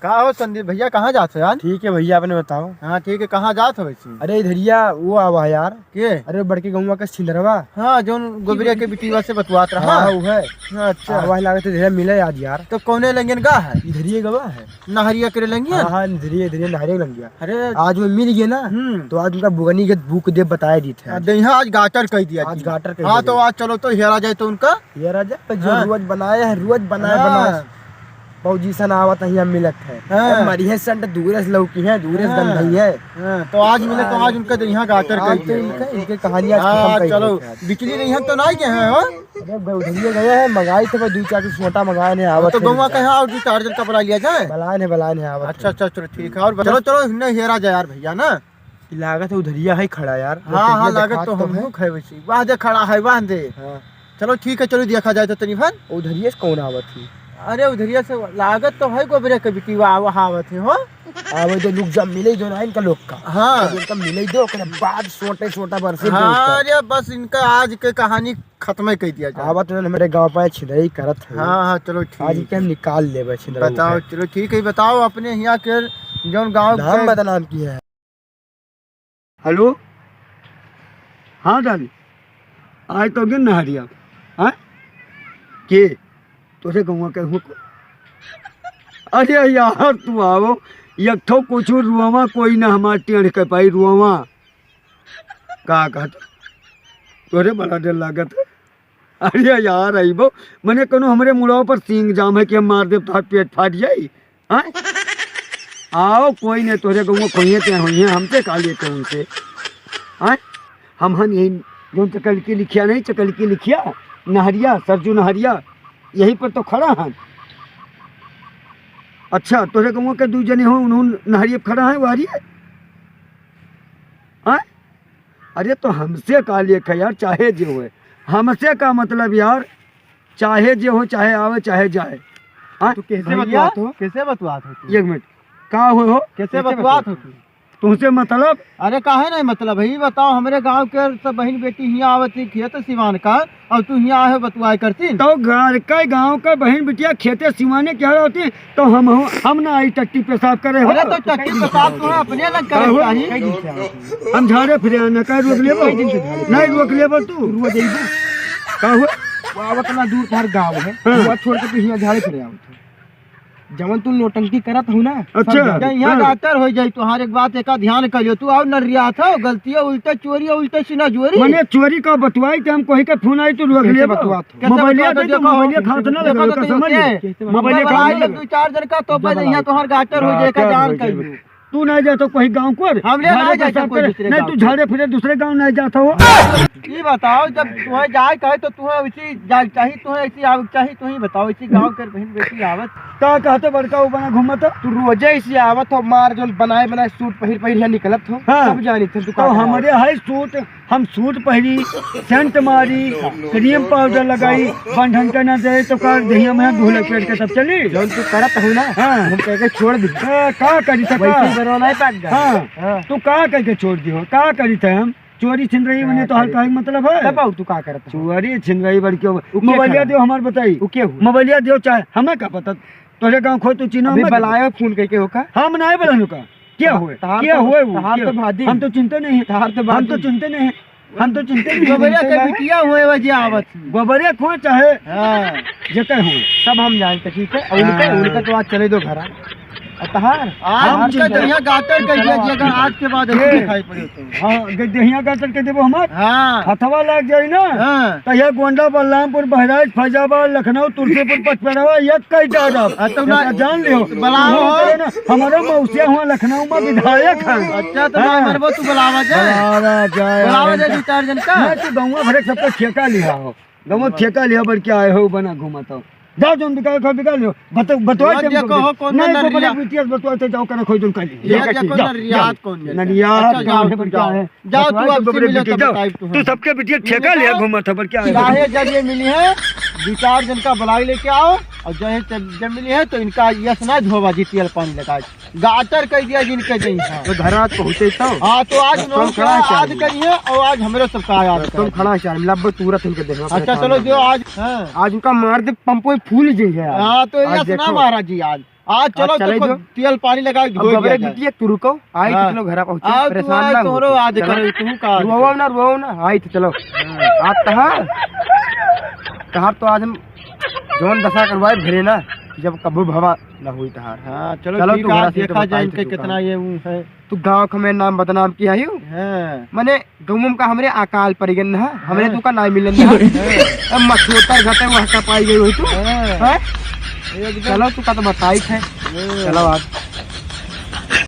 कहा हो संदीप भैया, कहाँ जाते हो यार? ठीक है भैया, अपने बताओ। हाँ ठीक है, कहाँ जाते हो वैसे? अरे इधरिया वो आवा यार के? अरे बड़के गौवा का छिंदरवा। हाँ जो गोबरिया के बिटिया से बतवात रहा। हाँ वो है। अच्छा आवा लागत इधर मिले आज यार। तो कौने लंगन का है? इधरिए गवा है। नहरिया करे लंगियन? हाँ हाँ इधरिए इधरिए नहरे लग गया। अरे आज वो मिल गए ना तो आज उनका बुगनी के बुक दे बताए दी थे। यहाँ आज गाटर कह दिया। आज गाटर कह हाँ तो आज चलो तो हेरा जाए तो उनका ये राजा जो रोज बनाए है, रोज बनाए पोजीशन आवत है यहाँ मिलत है। मरिये संट दूरे से लौकी है, दूरे से गंधई है। तो आज मिले तो आज उनका यहाँ गाटर कह दिया। इनके कहानियां खत्म कर चलो बिजली नहीं है तो नहीं के हैं। अरे उधरिए गए हैं, मंगाई थे दो चार छोटा मंगाए ने आवत। तो गौवा कहे और दो चार जन कपड़ा लिया जाए। बलाए ने आवत। अच्छा अच्छा चलो ठीक है। और चलो चलो नहीं हेरा जाए यार भैया ना। लागत है उधरिया है खड़ा यार। हाँ हाँ लागत तो हम है वैसे। वाह दे खड़ा है, वाह दे। चलो ठीक है, चलो देखा जाए तो तनी भर उधरिए से कौन आवत थी? अरे उधरिया से लागत तो है गोबरे के बिटी आवत है। हो आवे तो लोग जब मिले दो ना इनका लोग का। हाँ इनका मिले दो के बाद छोटा बरसे। हाँ अरे बस इनका आज के कहानी खत्म कर दिया जाए। आवत ने मेरे गांव पे छिदई करत है। हाँ हाँ चलो ठीक। आज के हम निकाल लेबे छिदई। बताओ चलो ठीक है, बताओ अपने यहाँ के जौन गाँव नाम बदनाम किया है। हेलो हाँ दादी आज तो गिन नहरिया हाँ के तोरे गौवा के हुक। अरे यार तू आओ एक ठो कुछ रुआवा कोई ना हमार टेढ़ के पाई रुआवा का कहत तोरे बड़ा डर लागत है। अरे यार अबो मने कोनो हमरे मुड़ाव पर सींग जाम है कि हम मार दे तो पेट फाट जाई। हाँ आओ कोई नहीं तोरे गौवा खोइए ते हुई हमसे का लेते उनसे। हाँ हम यही जो चकल की लिखिया नहीं, चकल की लिखिया नहरिया सरजू नहरिया यहीं पर तो खड़ा है। अच्छा तोरे गौवा के दू जने हो उन्होंने नहरिया खड़ा है वारी है। हाँ अरे तो हमसे का लेख है यार, चाहे जो हो हमसे का मतलब यार, चाहे जो हो चाहे आवे चाहे जाए। हाँ तो कैसे बतवात हो? कैसे बतवात हो? एक मिनट का हो कैसे बतवात हो? तुमसे मतलब? अरे काहे नहीं मतलब भाई बताओ। हमारे गांव के सब बहन बेटी यहाँ आवती खेत सिवान का और तू यहाँ आए बतवाए करती। तो घर का गांव का बहन बिटिया खेते सिवाने क्या होती तो हम ना आई टट्टी पेशाब करे हो। अरे तो टट्टी पेशाब तो अपने लग करे चाहिए। हम झाड़े फिरे न कह रोक ले नहीं रोक ले तू रोज का हुआ आवत ना दूर तार गांव है। वो छोड़ के यहाँ झाड़े फिरे आवत जवन तू नोटंकी करत हो ना। अच्छा यहाँ गातर हो जाए तो हर एक बात एक ध्यान करियो। तू और नरिया था गलती उल्टे चोरी उल्टे सीना चोरी मैंने चोरी का बतवाई थे हम कोई का फोन आई तो रोक ले मोबाइलिया खात ना लगा का समझ मोबाइलिया दो चार जन का तो पहले यहाँ तो हर गातर हो जाए का जान करियो। तू नहीं जाता कोई गांव को नहीं तू झाड़े फिरे दूसरे गांव नहीं जाता हो। ये बताओ जब तुम्हें जाए कहे तो तुम्हें वैसी जाए चाहिए, तुम्हें ऐसी आवक चाहिए। तुम्हें बताओ इसी गांव के बहन बेटी आवत का कहते बड़का वो बना घूमत तू रोजे इसी आवत हो। मार जो बनाए बनाए सूट पहिर यहाँ निकलत हो। सब जानी थे तो हमारे है सूट, हम सूट पहरी सेंट मारी क्रीम पाउडर लगाई बंधन का ना दे तो कर दहिया में धोले पेट के सब चली जो तू करत हो ना। हम कह के छोड़ दी का करी था। हाँ तू का कह के छोड़ दी हो का करी था। हम चोरी छिन रही बने तो हर का मतलब है। तू का करत चोरी छिन रही बड़ क्यों मोबाइलिया दो हमारे बताई मोबाइलिया दो चाहे हमें का पता तोरे गाँव खो तू चिन्ह बुलायो फोन करके होका हम नहीं बोला का क्या हुए क्या हुए हम तो चिंता नहीं है। हम तो चिंता नहीं है। हम तो चिंता नहीं गोबरिया के बिटिया हुए वजह आवत गोबरिया खो चाहे जते हो सब हम जानते ठीक है। उनका तो आज चले दो घर आज दहिया गातर कर दिया अगर आज के बाद दिखाई पड़े तो। हाँ दहिया गातर के देबो हमार। हाँ हथवा लग जाए ना तो यह गोंडा बलरामपुर बहराइच फैजाबाद लखनऊ तुलसीपुर पचपरवा ये कई डायब जान लियो। हमारा मौसिया हुआ लखनऊ में विधायक है। अच्छा तो तू बुलावा जाए दो चार जन का। तू गाँव भरे सबका ठेका लिया हो, गाँव ठेका लिया बड़ क्या आए हो बना घुमाता जाओ जो बिका खो बिका लियो बतवाई नहीं बतवाते जाओ कर खोई जो कर रियात कौन नरियात गांव है क्या है। जाओ तू अब से मिले तू सबके बिटिया ठेका लिया घुमा था पर क्या है। चाहे जब ये मिली है दो चार जन का बुलाई लेके आओ और जब मिली है तो इनका यश ना धोबा जीतियल पानी लगा गाटर कह दिया जिनके नहीं घर पहुँचे तो। हाँ तो आज आज करिए और आज हमारे सबका आया तुम खड़ा चार लब तुरंत इनके देखो। अच्छा चलो जो आज आज उनका मार दे पंपो फूल जी है। हाँ तो यश ना महाराज जी आज आज चलो चले तो जो। तेल पानी लगा के अब धो गबरे दिया बिटिया तू रुको आई तो हाँ। चलो घर पहुंचो आज परेशान ना तोरो हो आज चलो। करे तू का रुआओ ना आई तो चलो आज तहार तो आज हम जोन दशा करवाए घरे ना जब कबू भवा ना हुई तहार हाँ चलो चलो ठीक तू है घरा आज से तो देखा बताई जाए तो इनके तू कितना काम। ये वो है तू गांव का मेरा नाम बदनाम किया ही हाँ मने गमुम का हमरे अकाल पड़ गन ना हमरे तू का नाम मिलन ना अब मछोतर घटे वहां का पाई गई हुई तू हाँ। हैं? एकदम चलो तू का तो बताई है चलो आज